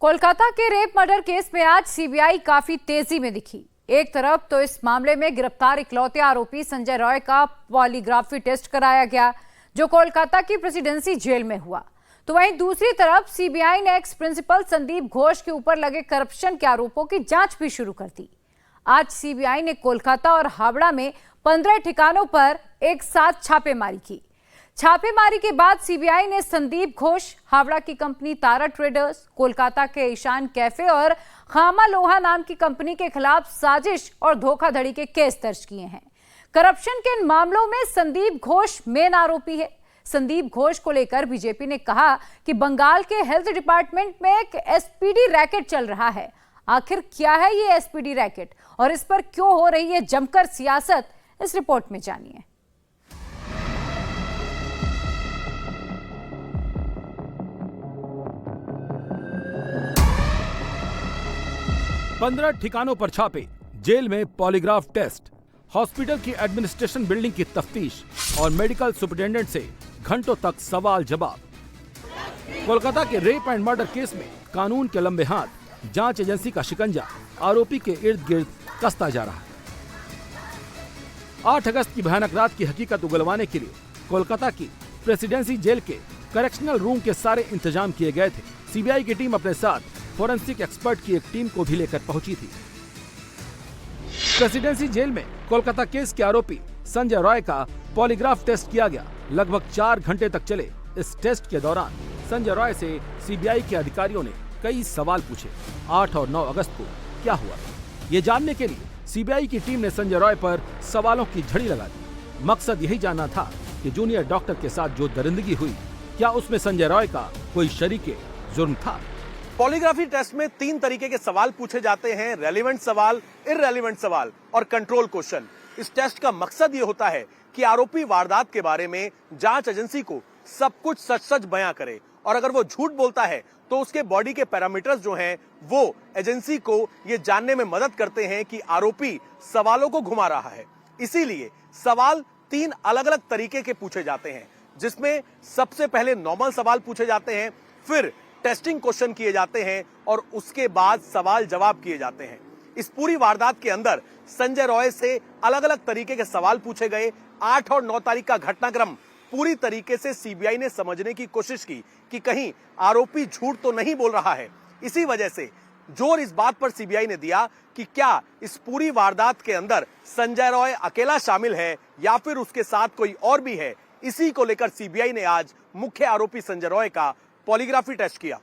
कोलकाता के rape murder case में आज सीबीआई काफी तेजी में दिखी। एक तरफ तो इस मामले में गिरफ्तार इकलौते आरोपी संजय रॉय का पॉलीग्राफी टेस्ट कराया गया, जो कोलकाता की प्रेसिडेंसी जेल में हुआ, तो वहीं दूसरी तरफ सीबीआई ने एक्स प्रिंसिपल संदीप घोष के ऊपर लगे करप्शन के आरोपों की जांच भी शुरू कर दी। आज सीबीआई ने कोलकाता और हावड़ा में 15 ठिकानों पर एक साथ छापेमारी की। छापेमारी के बाद सीबीआई ने संदीप घोष, हावड़ा की कंपनी तारा ट्रेडर्स, कोलकाता के ईशान कैफे और खामा लोहा नाम की कंपनी के खिलाफ साजिश और धोखाधड़ी के केस दर्ज किए हैं। करप्शन के इन मामलों में संदीप घोष मेन आरोपी है। संदीप घोष को लेकर बीजेपी ने कहा कि बंगाल के हेल्थ डिपार्टमेंट में एक एसपीडी रैकेट चल रहा है। आखिर क्या है ये एसपीडी रैकेट और इस पर क्यों हो रही है जमकर सियासत, इस रिपोर्ट में जानिए। पंद्रह ठिकानों पर छापे, जेल में पॉलीग्राफ टेस्ट, हॉस्पिटल की एडमिनिस्ट्रेशन बिल्डिंग की तफ्तीश और मेडिकल सुपरिटेंडेंट से घंटों तक सवाल जवाब। कोलकाता के रेप एंड मर्डर केस में कानून के लंबे हाथ, जांच एजेंसी का शिकंजा आरोपी के इर्द गिर्द कसता जा रहा है। 8 अगस्त की भयानक रात की हकीकत उगलवाने के लिए कोलकाता की प्रेसिडेंसी जेल के करेक्शनल रूम के सारे इंतजाम किए गए थे। सीबीआई की टीम अपने साथ फोरेंसिक एक्सपर्ट की एक टीम को भी लेकर पहुंची थी। प्रेसिडेंसी जेल में कोलकाता केस के आरोपी संजय रॉय का पॉलीग्राफ टेस्ट किया गया। लगभग 4 घंटे तक चले इस टेस्ट के दौरान संजय रॉय से सीबीआई के अधिकारियों ने कई सवाल पूछे। 8 और 9 अगस्त को क्या हुआ, ये जानने के लिए सीबीआई की टीम ने संजय रॉय पर सवालों की झड़ी लगा दी। मकसद यही जानना था कि जूनियर डॉक्टर के साथ जो दरिंदगी हुई, क्या उसमें संजय रॉय का कोई शरीके जुर्म था। पॉलीग्राफी टेस्ट में 3 तरीके के सवाल पूछे जाते हैं: रेलेवेंट सवाल, इररेलेवेंट सवाल और कंट्रोल क्वेश्चन। इस टेस्ट का मकसद ये होता है कि आरोपी वारदात के बारे में जांच एजेंसी को सब कुछ सच सच बयां करे, और अगर वो झूठ बोलता है तो उसके बॉडी के पैरामीटर्स जो हैं वो एजेंसी को ये जानने में मदद करते हैं कि आरोपी सवालों को घुमा रहा है। इसीलिए सवाल 3 अलग अलग तरीके के पूछे जाते हैं, जिसमें सबसे पहले नॉर्मल सवाल पूछे जाते हैं, फिर टेस्टिंग क्वेश्चन किए जाते हैं और उसके बाद सवाल जवाब किए जाते हैं। इस पूरी वारदात के अंदर संजय रॉय से अलग अलग तरीके के सवाल पूछे गए। 8 और 9 तारीख का घटनाक्रम पूरी तरीके से सीबीआई ने समझने की कोशिश की कि कहीं आरोपी झूठ तो नहीं बोल रहा है। इसी वजह से जोर इस बात पर सीबीआई ने दिया कि क्या इस पूरी वारदात के अंदर संजय रॉय अकेला शामिल है या फिर उसके साथ कोई और भी है। इसी को लेकर सीबीआई ने आज मुख्य आरोपी संजय रॉय का पॉलीग्राफी टेस्ट किया।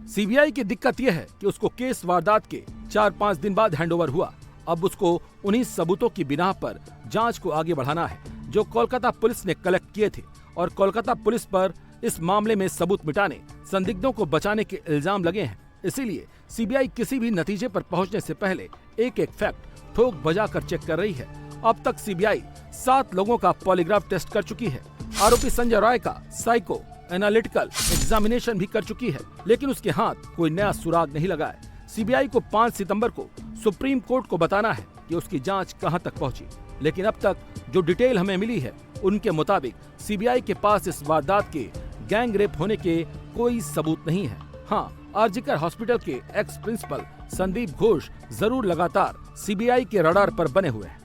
सीबीआई की दिक्कत यह है कि उसको केस वारदात के 4-5 दिन बाद हैंडओवर हुआ। अब उसको उन्हीं सबूतों की बिना पर जांच को आगे बढ़ाना है जो कोलकाता पुलिस ने कलेक्ट किए थे, और कोलकाता पुलिस पर इस मामले में सबूत मिटाने, संदिग्धों को बचाने के इल्जाम लगे हैं। इसीलिए सीबीआई किसी भी नतीजे पर पहुंचने से पहले एक एक फैक्ट ठोक बजाकर चेक कर रही है। अब तक सीबीआई 7 लोगों का पॉलीग्राफ टेस्ट कर चुकी है। आरोपी संजय रॉय का साइको एनालिटिकल एग्जामिनेशन भी कर चुकी है, लेकिन उसके हाथ कोई नया सुराग नहीं लगा है। सीबीआई को 5 सितंबर को सुप्रीम कोर्ट को बताना है कि उसकी जांच कहां तक पहुंची, लेकिन अब तक जो डिटेल हमें मिली है उनके मुताबिक सीबीआई के पास इस वारदात के गैंग रेप होने के कोई सबूत नहीं है। हाँ, आरजीकर हॉस्पिटल के एक्स प्रिंसिपल संदीप घोष जरूर लगातार सीबीआई के रडार पर बने हुए हैं।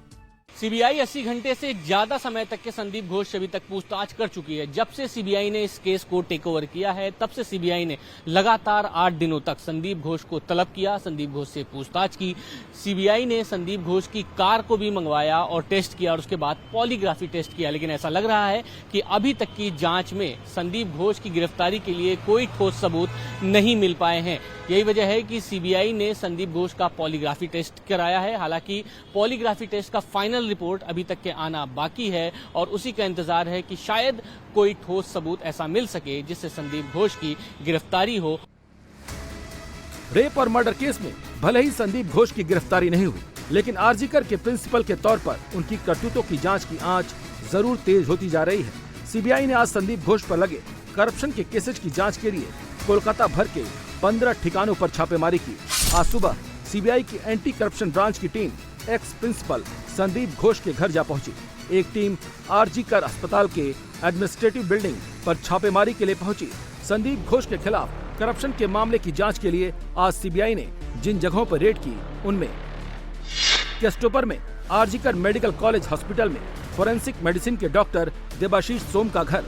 सीबीआई 80 घंटे से ज्यादा समय तक के संदीप घोष से अभी तक पूछताछ कर चुकी है। जब से सीबीआई ने इस केस को टेक ओवर किया है, तब से सीबीआई ने लगातार 8 दिनों तक संदीप घोष को तलब किया, संदीप घोष से पूछताछ की। सीबीआई ने संदीप घोष की कार को भी मंगवाया और टेस्ट किया, और उसके बाद पॉलीग्राफी टेस्ट किया। लेकिन ऐसा लग रहा है कि अभी तक की जांच में संदीप घोष की गिरफ्तारी के लिए कोई ठोस सबूत नहीं मिल पाए हैं। यही वजह है कि सीबीआई ने संदीप घोष का पॉलीग्राफी टेस्ट कराया है। हालांकि पॉलीग्राफी टेस्ट का फाइनल रिपोर्ट अभी तक के आना बाकी है, और उसी का इंतजार है कि शायद कोई ठोस सबूत ऐसा मिल सके जिससे संदीप घोष की गिरफ्तारी हो। रेप और मर्डर केस में भले ही संदीप घोष की गिरफ्तारी नहीं हुई, लेकिन आरजीकर के प्रिंसिपल के तौर पर उनकी करतूतों की जांच की आंच जरूर तेज होती जा रही है। सीबीआई ने आज संदीप घोष पर लगे करप्शन के केसेज की जांच के लिए कोलकाता भर के 15 ठिकानों पर छापेमारी की। आज सुबह सीबीआई की एंटी करप्शन ब्रांच की team ex principal Sandeep Ghosh के घर जा पहुंची। एक टीम आरजीकर अस्पताल के एडमिनिस्ट्रेटिव बिल्डिंग पर छापेमारी के लिए पहुंची। संदीप घोष के खिलाफ करप्शन के मामले की जांच के लिए आज सीबीआई ने जिन जगहों पर रेड की, उनमें केस्टोपर में आरजीकर मेडिकल कॉलेज हॉस्पिटल में फोरेंसिक मेडिसिन के डॉक्टर देबाशीष सोम का घर,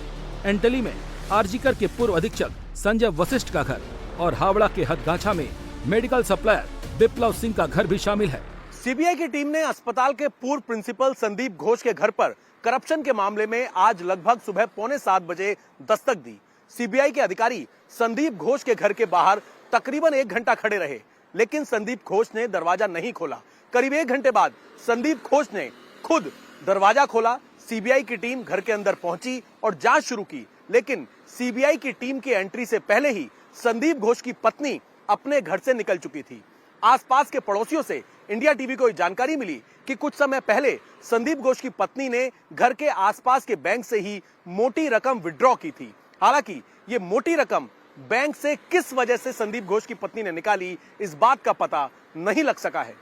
एंटली में आरजीकर के पूर्व अधीक्षक संजय वशिष्ठ का घर और हावड़ा के हथगाछा में मेडिकल सप्लायर विप्लव सिंह का घर भी शामिल है। सीबीआई की टीम ने अस्पताल के पूर्व प्रिंसिपल संदीप घोष के घर पर करप्शन के मामले में आज लगभग सुबह 6:45 बजे दस्तक दी। सीबीआई के अधिकारी संदीप घोष के घर के बाहर तकरीबन 1 घंटा खड़े रहे, लेकिन संदीप घोष ने दरवाजा नहीं खोला। करीब 1 घंटे बाद संदीप घोष ने खुद दरवाजा खोला। सीबीआई की टीम घर के अंदर पहुंची और जांच शुरू की, लेकिन सीबीआई की टीम की एंट्री से पहले ही संदीप घोष की पत्नी अपने घर से निकल चुकी थी। आसपास के पड़ोसियों से इंडिया टीवी को जानकारी मिली कि कुछ समय पहले संदीप घोष की पत्नी ने घर के आसपास के बैंक से ही मोटी रकम विड्रॉ की थी। हालांकि ये मोटी रकम बैंक से किस वजह से संदीप घोष की पत्नी ने निकाली, इस बात का पता नहीं लग सका है।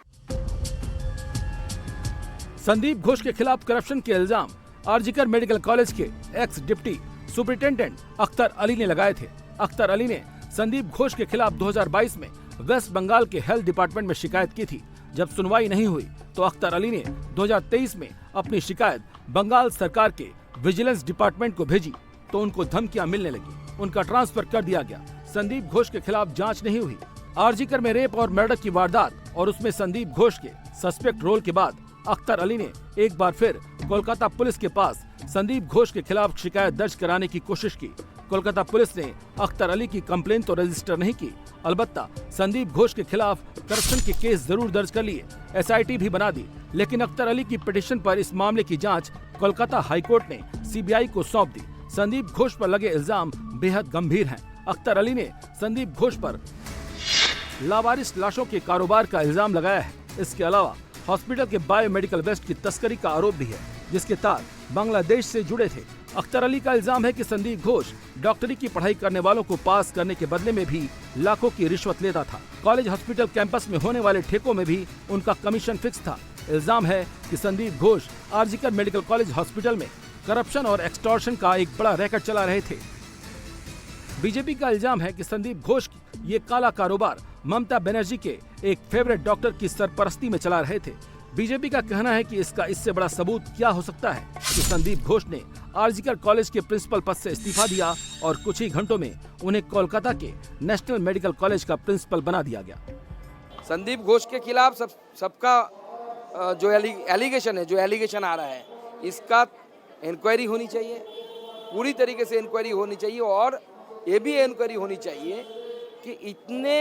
संदीप घोष के खिलाफ करप्शन के इल्जाम आरजीकर मेडिकल कॉलेज के x deputy superintendent Akhtar Ali ने लगाए थे। अख्तर अली ने संदीप घोष के खिलाफ 2022 में वेस्ट बंगाल के हेल्थ डिपार्टमेंट में शिकायत की थी। जब सुनवाई नहीं हुई तो अख्तर अली ने 2023 में अपनी शिकायत बंगाल सरकार के विजिलेंस डिपार्टमेंट को भेजी तो उनको धमकियां मिलने लगी। उनका ट्रांसफर कर दिया गया। संदीप घोष के खिलाफ जांच नहीं हुई। आरजीकर में रेप और मर्डर की वारदात और उसमें संदीप घोष के सस्पेक्ट रोल के बाद अख्तर अली ने एक बार फिर कोलकाता पुलिस के पास संदीप घोष के खिलाफ शिकायत दर्ज कराने की कोशिश की। कोलकाता पुलिस ने अख्तर अली की कंप्लेन तो रजिस्टर नहीं की, अलबत्ता संदीप घोष के खिलाफ करप्शन के केस जरूर दर्ज कर लिए, एसआईटी भी बना दी। लेकिन अख्तर अली की पिटीशन पर इस मामले की जांच कोलकाता हाईकोर्ट ने सीबीआई को सौंप दी। संदीप घोष पर लगे इल्जाम बेहद गंभीर हैं। अख्तर अली ने संदीप घोष पर लावारिस लाशों के कारोबार का इल्जाम लगाया है। इसके अलावा हॉस्पिटल के बायोमेडिकल वेस्ट की तस्करी का आरोप भी है, जिसके तार बांग्लादेश से जुड़े थे। अख्तर अली का इल्जाम है कि संदीप घोष डॉक्टरी की पढ़ाई करने वालों को पास करने के बदले में भी लाखों की रिश्वत लेता था। कॉलेज हॉस्पिटल कैंपस में होने वाले ठेकों में भी उनका कमीशन फिक्स था। इल्जाम है कि Sandeep Ghosh RG Kar medical college hospital में करप्शन और एक्सटॉर्शन का एक बड़ा रैकेट चला रहे थे। बीजेपी का इल्जाम है कि संदीप घोष ये काला कारोबार ममता बनर्जी के एक फेवरेट डॉक्टर की सरपरस्ती में चला रहे थे। बीजेपी का कहना है कि इससे बड़ा सबूत क्या हो सकता है कि संदीप घोष ने आरजीकर कॉलेज के प्रिंसिपल पद से इस्तीफा दिया और कुछ ही घंटों में उन्हें कोलकाता के नेशनल मेडिकल कॉलेज का प्रिंसिपल बना दिया गया। संदीप घोष के खिलाफ सबका जो एलिगेशन आ रहा है, इसका इंक्वायरी होनी चाहिए, पूरी तरीके से इंक्वायरी होनी चाहिए। और ये भी इंक्वायरी होनी चाहिए कि इतने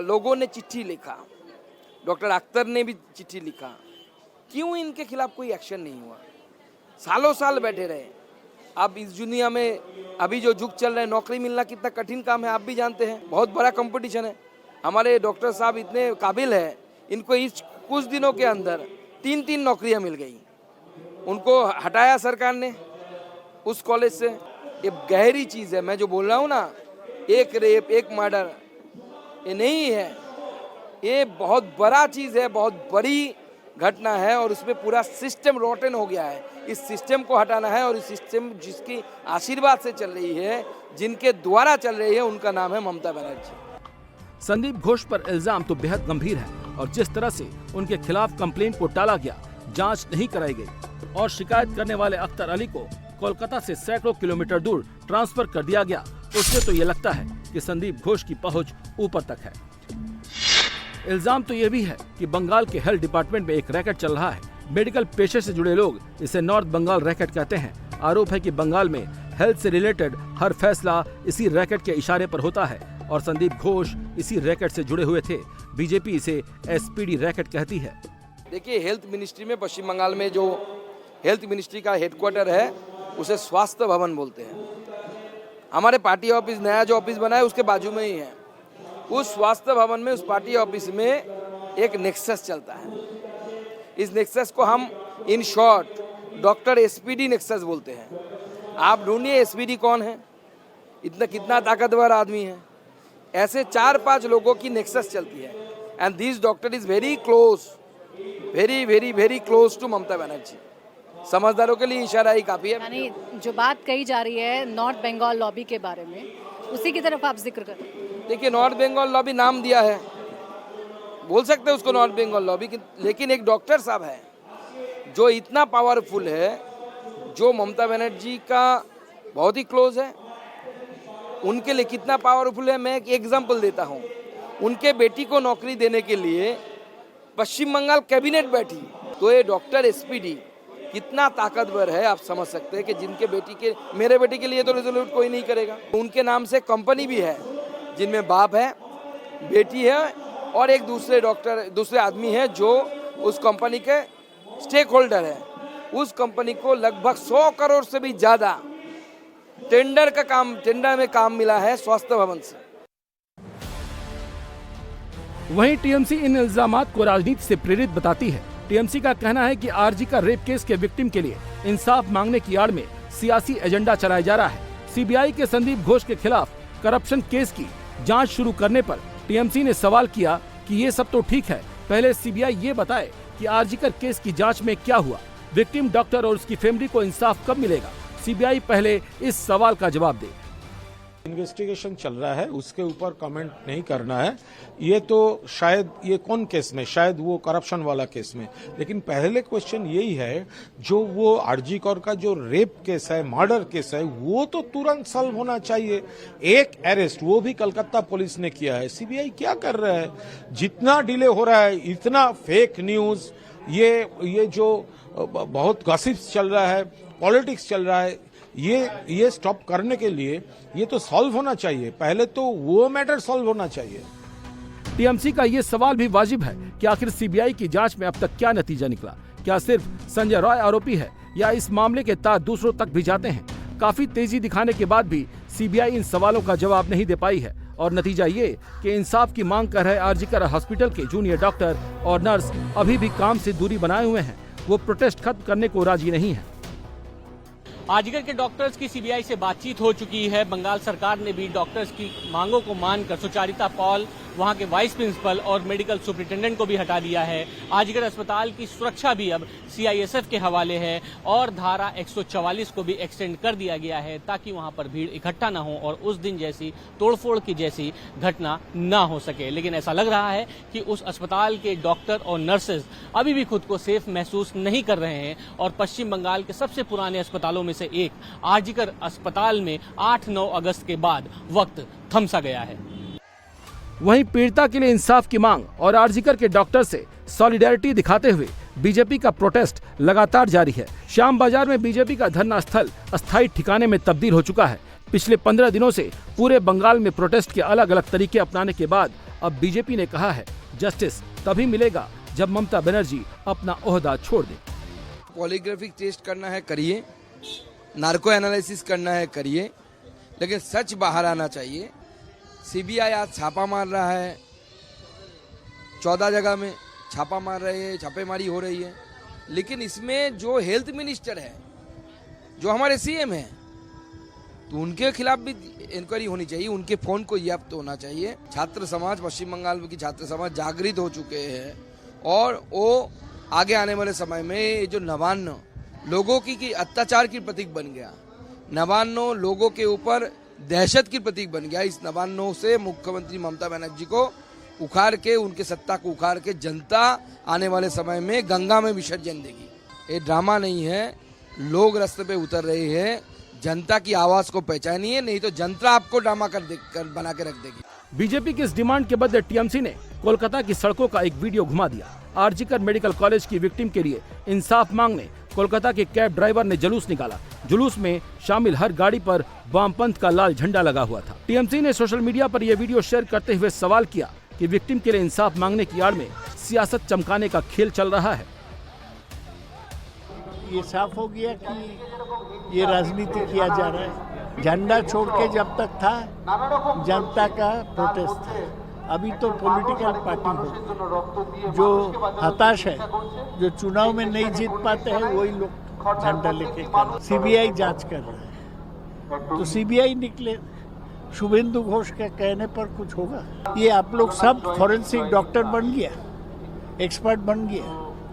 लोगों ने चिट्ठी लिखा, डॉक्टर अख्तर ने भी चिट्ठी लिखा, क्यों इनके खिलाफ कोई एक्शन नहीं हुआ? सालों साल बैठे रहे। अब इस दुनिया में अभी जो युग चल रहा है, नौकरी मिलना कितना कठिन काम है आप भी जानते हैं, बहुत बड़ा कंपटीशन है। हमारे डॉक्टर साहब इतने काबिल हैं, इनको इस कुछ दिनों के अंदर 3-3 नौकरियां मिल गई। उनको हटाया सरकार ने उस कॉलेज से। ये गहरी चीज़ है, मैं जो बोल रहा हूँ ना, एक रेप एक मर्डर ये नहीं है, ये बहुत बड़ा चीज़ है, बहुत बड़ी घटना है और उसमें पूरा सिस्टम रोटन हो गया है। इस सिस्टम को हटाना है और इस सिस्टम जिसकी आशीर्वाद से चल रही है, जिनके द्वारा चल रही है, उनका नाम है ममता बनर्जी। संदीप घोष पर इल्जाम तो बेहद गंभीर है और जिस तरह से उनके खिलाफ कंप्लेंट को टाला गया, जांच नहीं कराई गई और शिकायत करने वाले अख्तर अली को कोलकाता से सैकड़ों किलोमीटर दूर ट्रांसफर कर दिया गया, उससे तो ये लगता है कि संदीप घोष की पहुंच ऊपर तक है। इल्जाम तो ये भी है कि बंगाल के हेल्थ डिपार्टमेंट में एक रैकेट चल रहा है। मेडिकल पेशे से जुड़े लोग इसे नॉर्थ बंगाल रैकेट कहते हैं। आरोप है कि बंगाल में हेल्थ से रिलेटेड हर फैसला इसी रैकेट के इशारे पर होता है और संदीप घोष इसी रैकेट से जुड़े हुए थे। बीजेपी इसे एसपीडी रैकेट कहती है। देखिए, हेल्थ मिनिस्ट्री में पश्चिम बंगाल में जो हेल्थ मिनिस्ट्री का हेडक्वार्टर है उसे स्वास्थ्य भवन बोलते हैं। हमारे पार्टी ऑफिस नया जो ऑफिस बना है उसके बाजू में ही है। उस स्वास्थ्य भवन में, उस पार्टी ऑफिस में एक नेक्सस चलता है। इस नेक्सस को हम in short doctor SPD nexus बोलते हैं। आप ढूंढिए एसपीडी कौन है, कितना ताकतवर आदमी है। ऐसे 4-5 लोगों की नेक्सस चलती है and this doctor is very close, very very very close to Mamata Banerjee. समझदारों के लिए इशारा ही काफ़ी है। यानी जो बात कही जा रही है नॉर्थ बंगाल लॉबी के बारे में, उसी की तरफ आप जिक्र करें। देखिए, नॉर्थ बंगाल लॉबी नाम दिया है, बोल सकते हैं उसको नॉर्थ बंगाल लॉबी, लेकिन एक डॉक्टर साहब है जो इतना पावरफुल है, जो ममता बनर्जी का बहुत ही क्लोज है, उनके लिए कितना पावरफुल है। मैं एक एग्जांपल देता हूँ। उनके बेटी को नौकरी देने के लिए पश्चिम बंगाल कैबिनेट बैठी, तो ये डॉक्टर एसपीडी कितना ताकतवर है आप समझ सकते हैं कि जिनके बेटी के, मेरे बेटी के लिए तो रिजोल्यूट कोई नहीं करेगा। उनके नाम से कंपनी भी है जिनमें बाप है, बेटी है और एक दूसरे आदमी है जो उस कंपनी के स्टेक होल्डर है। उस कंपनी को लगभग 100 करोड़ से भी ज़्यादा टेंडर में काम मिला है स्वास्थ्य भवन से। वहीं टीएमसी इन इल्जामात को राजनीति से प्रेरित बताती है। टीएमसी का कहना है कि आरजी का रेप केस के विक्टिम के लिए इंसाफ मांगने की आड़ में सियासी एजेंडा चलाया जा रहा है। सीबीआई के संदीप घोष के खिलाफ करप्शन केस की जांच शुरू करने पर टीएमसी ने सवाल किया कि ये सब तो ठीक है, पहले सीबीआई ये बताए कि आरजीकर केस की जांच में क्या हुआ, विक्टिम डॉक्टर और उसकी फैमिली को इंसाफ कब मिलेगा। सीबीआई पहले इस सवाल का जवाब दे। इन्वेस्टिगेशन चल रहा है, उसके ऊपर कमेंट नहीं करना है। ये तो शायद ये कौन केस में, शायद वो करप्शन वाला केस में, लेकिन पहले क्वेश्चन यही है जो वो आरजी कौर का जो रेप केस है, मर्डर केस है, वो तो तुरंत सॉल्व होना चाहिए। एक अरेस्ट वो भी कलकत्ता पुलिस ने किया है। सीबीआई क्या कर रहा है? जितना डिले हो रहा है, इतना फेक न्यूज, ये जो बहुत गॉसिप्स चल रहा है, पॉलिटिक्स चल रहा है, ये स्टॉप करने के लिए ये तो सॉल्व होना चाहिए। पहले तो वो मैटर सॉल्व होना चाहिए। टीएमसी का ये सवाल भी वाजिब है कि आखिर सीबीआई की जांच में अब तक क्या नतीजा निकला। क्या सिर्फ संजय रॉय आरोपी है या इस मामले के तार दूसरों तक भी जाते हैं? काफी तेजी दिखाने के बाद भी सीबीआई इन सवालों का जवाब नहीं दे पाई है और नतीजा ये कि इंसाफ की मांग कर रहे आरजीकर हॉस्पिटल के जूनियर डॉक्टर और नर्स अभी भी काम से दूरी बनाए हुए हैं। वो प्रोटेस्ट खत्म करने को राजी नहीं है। आजगर के डॉक्टर्स की सीबीआई से बातचीत हो चुकी है। बंगाल सरकार ने भी डॉक्टर्स की मांगों को मानकर सुचारिता पॉल, वहां के वाइस प्रिंसिपल और मेडिकल सुपरिटेंडेंट को भी हटा दिया है। आजगर अस्पताल की सुरक्षा भी अब सीआईएसएफ के हवाले है और धारा 144 को भी एक्सटेंड कर दिया गया है ताकि वहां पर भीड़ इकट्ठा न हो और उस दिन जैसी तोड़फोड़ की जैसी घटना न हो सके। लेकिन ऐसा लग रहा है कि उस अस्पताल के डॉक्टर और नर्सेज अभी भी खुद को सेफ महसूस नहीं कर रहे हैं और पश्चिम बंगाल के सबसे पुराने अस्पतालों में से एक आरजीकर अस्पताल में 8-9 अगस्त के बाद वक्त थम सा गया है। वहीं पीड़िता के लिए इंसाफ की मांग और आरजीकर के डॉक्टर से सॉलिडेरिटी दिखाते हुए बीजेपी का प्रोटेस्ट लगातार जारी है। श्याम बाजार में बीजेपी का धरना स्थल अस्थायी ठिकाने में तब्दील हो चुका है। पिछले 15 दिनों से पूरे बंगाल में प्रोटेस्ट के अलग अलग तरीके अपनाने के बाद अब बीजेपी ने कहा है जस्टिस तभी मिलेगा जब ममता बनर्जी अपना ओहदा छोड़ दे। पॉलीग्राफिक टेस्ट करना है करिए, नार्को एनालिसिस करना है करिए, लेकिन सच बाहर आना चाहिए। सीबीआई आज छापा मार रहा है, 14 जगह में छापा मार रहे हैं, छापेमारी हो रही है, लेकिन इसमें जो हेल्थ मिनिस्टर है, जो हमारे सीएम है, तो उनके खिलाफ भी इंक्वायरी होनी चाहिए, उनके फोन को जब्त होना चाहिए। छात्र समाज, पश्चिम बंगाल की छात्र समाज जागृत हो चुके हैं और वो आगे आने वाले समय में ये जो नवान्न लोगों की अत्याचार की प्रतीक बन गया, नवान्नो लोगों के ऊपर दहशत की प्रतीक बन गया। इस नवान्नो से मुख्यमंत्री ममता बनर्जी को उखाड़ के, उनके सत्ता को उखाड़ के जनता आने वाले समय में गंगा में विसर्जन देगी। ये ड्रामा नहीं है, लोग रास्ते पे उतर रहे हैं। जनता की आवाज को पहचानिए, नहीं तो जनता आपको ड्रामा कर बना के रख देगी। बीजेपी की इस डिमांड के बदले टीएमसी ने कोलकाता की सड़कों का एक वीडियो घुमा दिया। आरजीकर मेडिकल कॉलेज की विक्टिम के लिए इंसाफ मांगने कोलकाता के कैब ड्राइवर ने जुलूस निकाला। जुलूस में शामिल हर गाड़ी पर वामपंथ का लाल झंडा लगा हुआ था। टीएमसी ने सोशल मीडिया पर यह वीडियो शेयर करते हुए सवाल किया कि विक्टिम के लिए इंसाफ मांगने की आड़ में सियासत चमकाने का खेल चल रहा है। ये साफ हो गया कि ये राजनीति किया जा रहा है। झंडा छोड़ के जब तक था जनता का प्रोटेस्ट था, अभी तो पॉलिटिकल पार्टी हो जो हताश है, जो चुनाव में नहीं जीत पाते हैं, वही लोग झंडा लेके कर। सीबीआई जांच कर रहा है, तो सीबीआई निकले। शुभेंदु घोष के कहने पर कुछ होगा? ये आप लोग सब फॉरेंसिक डॉक्टर बन गया, एक्सपर्ट बन गया,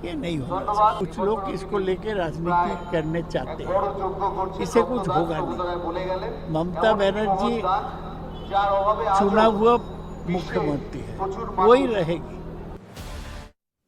ये नहीं होना चाहिए। कुछ लोग इसको लेके राजनीति करने चाहते हैं, इससे कुछ होगा नहीं। ममता बनर्जी चुना हुआ मुख्यमंत्री है, वही रहेगी।